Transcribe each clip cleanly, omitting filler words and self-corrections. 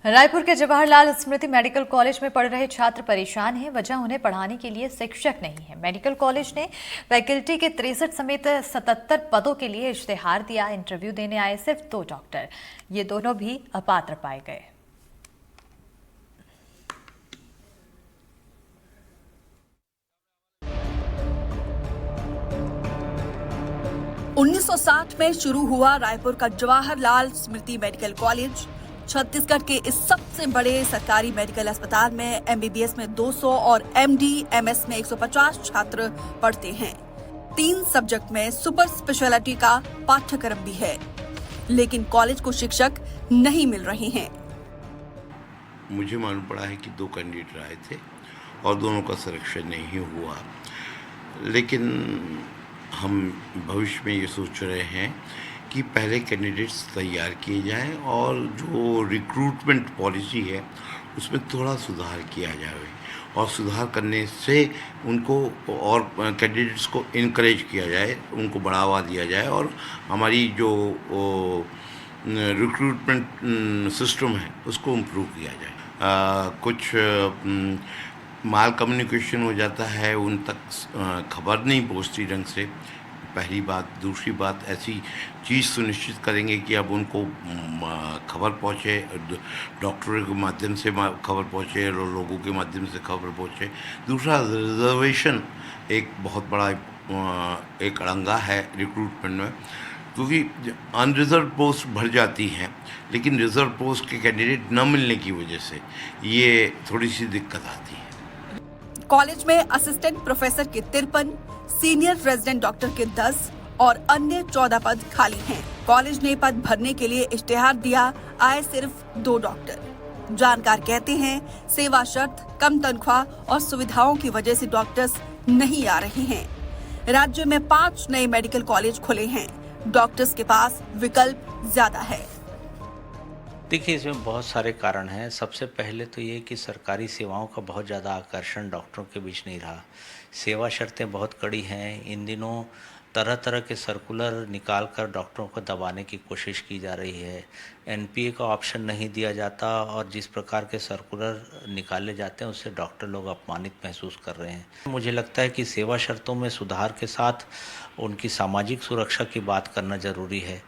रायपुर के जवाहरलाल स्मृति medical college में पढ़ रहे छात्र परेशान हैं। वजह उन्हें पढ़ाने के लिए शिक्षक नहीं है। मेडिकल कॉलेज ने फैकल्टी के 63 समेत 77 पदों के लिए इश्तेहार दिया। इंटरव्यू देने आए सिर्फ 2 डॉक्टर, ये दोनों भी अपात्र पाए गए। $1960 में शुरू हुआ रायपुर का जवाहरलाल स्मृति मेडिकल कॉलेज छत्तीसगढ़ के इस सबसे बड़े सरकारी मेडिकल अस्पताल में MBBS में 200 और MD MS में 150 छात्र पढ़ते हैं। 3 सब्जेक्ट में सुपर स्पेशलिटी का पाठ्यक्रम भी है, लेकिन कॉलेज को शिक्षक नहीं मिल रहे हैं। मुझे मालूम पड़ा है कि 2 कैंडिडेट आए थे और दोनों का सिलेक्शन नहीं हुआ, लेकिन हम भविष्य में ये सोच रहे हैं कि पहले कैंडिडेट्स तैयार किए जाएं और जो रिक्रूटमेंट पॉलिसी है उसमें थोड़ा सुधार किया जाए और सुधार करने से उनको और कैंडिडेट्स को इनकरेज किया जाए, उनको बढ़ावा दिया जाए और हमारी जो रिक्रूटमेंट सिस्टम है उसको इम्प्रूव किया जाए। कुछ माल कम्युनिकेशन हो जाता है, उन तक खबर नहीं पहुंचती ढंग से, पहली बात। दूसरी बात, ऐसी चीज़ सुनिश्चित करेंगे कि अब उनको खबर पहुंचे, डॉक्टरों के माध्यम से खबर पहुंचे और लोगों के माध्यम से खबर पहुंचे। दूसरा, रिजर्वेशन एक बहुत बड़ा एक अड़ंगा है रिक्रूटमेंट में, क्योंकि अनरिजर्व पोस्ट भर जाती हैं, लेकिन रिजर्व पोस्ट के कैंडिडेट न मिलने की वजह से ये थोड़ी सी दिक्कत आती है। कॉलेज में असिस्टेंट प्रोफेसर के 53, सीनियर रेजिडेंट डॉक्टर के 10 और अन्य 14 पद खाली हैं। कॉलेज ने पद भरने के लिए इश्तेहार दिया, आए सिर्फ 2 डॉक्टर। जानकार कहते हैं सेवा शर्त, कम तनख्वाह और सुविधाओं की वजह से डॉक्टर्स नहीं आ रहे हैं। राज्य में 5 नए मेडिकल कॉलेज खुले हैं, डॉक्टर्स के पास विकल्प ज्यादा है। देखिए, इसमें बहुत सारे कारण हैं। सबसे पहले तो ये कि सरकारी सेवाओं का बहुत ज़्यादा आकर्षण डॉक्टरों के बीच नहीं रहा। सेवा शर्तें बहुत कड़ी हैं। इन दिनों तरह तरह के सर्कुलर निकाल कर डॉक्टरों को दबाने की कोशिश की जा रही है। NPA का ऑप्शन नहीं दिया जाता और जिस प्रकार के सर्कुलर निकाले जाते हैं उससे डॉक्टर लोग अपमानित महसूस कर रहे हैं। मुझे लगता है कि सेवा शर्तों में सुधार के साथ उनकी सामाजिक सुरक्षा की बात करना ज़रूरी है।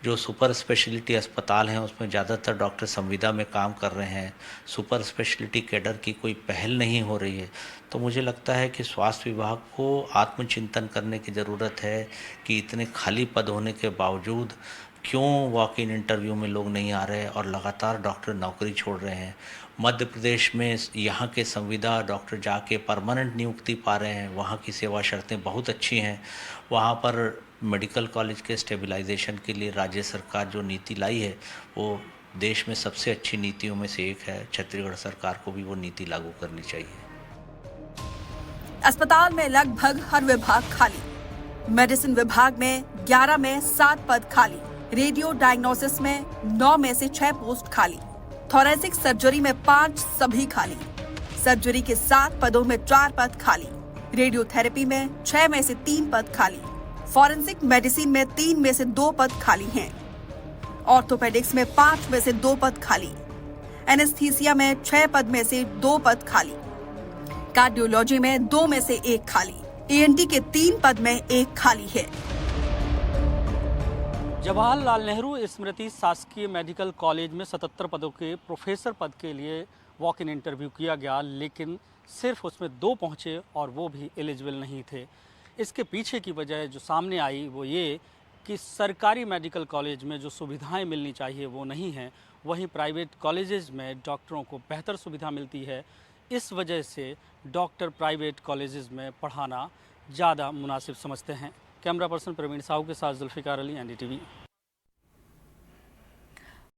जो सुपर स्पेशलिटी अस्पताल हैं उसमें ज़्यादातर डॉक्टर संविदा में काम कर रहे हैं। सुपर स्पेशलिटी कैडर की कोई पहल नहीं हो रही है। तो मुझे लगता है कि स्वास्थ्य विभाग को आत्मचिंतन करने की ज़रूरत है कि इतने खाली पद होने के बावजूद क्यों वॉक इन इंटरव्यू में लोग नहीं आ रहे और लगातार डॉक्टर नौकरी छोड़ रहे हैं। मध्य प्रदेश में यहाँ के संविदा डॉक्टर जाके परमानेंट नियुक्ति पा रहे हैं। वहाँ की सेवा शर्तें बहुत अच्छी हैं। वहाँ पर मेडिकल कॉलेज के स्टेबलाइजेशन के लिए राज्य सरकार जो नीति लाई है वो देश में सबसे अच्छी नीतियों में से एक है। छत्तीसगढ़ सरकार को भी वो नीति लागू करनी चाहिए। अस्पताल में लगभग हर विभाग खाली। मेडिसिन विभाग में 11 में 7 पद खाली। रेडियो डायग्नोसिस में 9 में से 6 पोस्ट खाली। थोरेसिक सर्जरी में 5 सभी खाली। सर्जरी के 7 पदों में 4 पद खाली। रेडियोथेरेपी में 6 में से 3 पद खाली। फॉरेंसिक मेडिसिन में 3 में से 2 पद खाली हैं। ऑर्थोपेडिक्स में 5 में से 2 पद खाली। एनेस्थीसिया में 6 पद में से 2 पद खाली। कार्डियोलॉजी में 2 में से 1 खाली। ENT के 3 पद में 1 खाली है। जवाहरलाल नेहरू स्मृति शासकीय मेडिकल कॉलेज में 77 पदों के प्रोफेसर पद के लिए वॉक इन इंटरव्यू किया गया, लेकिन सिर्फ उसमें 2 पहुंचे और वो भी एलिजिबल नहीं थे। इसके पीछे की वजह जो सामने आई वो ये कि सरकारी मेडिकल कॉलेज में जो सुविधाएं मिलनी चाहिए वो नहीं हैं, वहीं प्राइवेट कॉलेजेस में डॉक्टरों को बेहतर सुविधा मिलती है। इस वजह से डॉक्टर प्राइवेट कॉलेजेस में पढ़ाना ज़्यादा मुनासिब समझते हैं। कैमरा पर्सन प्रवीण साहू के साथ जुल्फिकार अली, NDTV।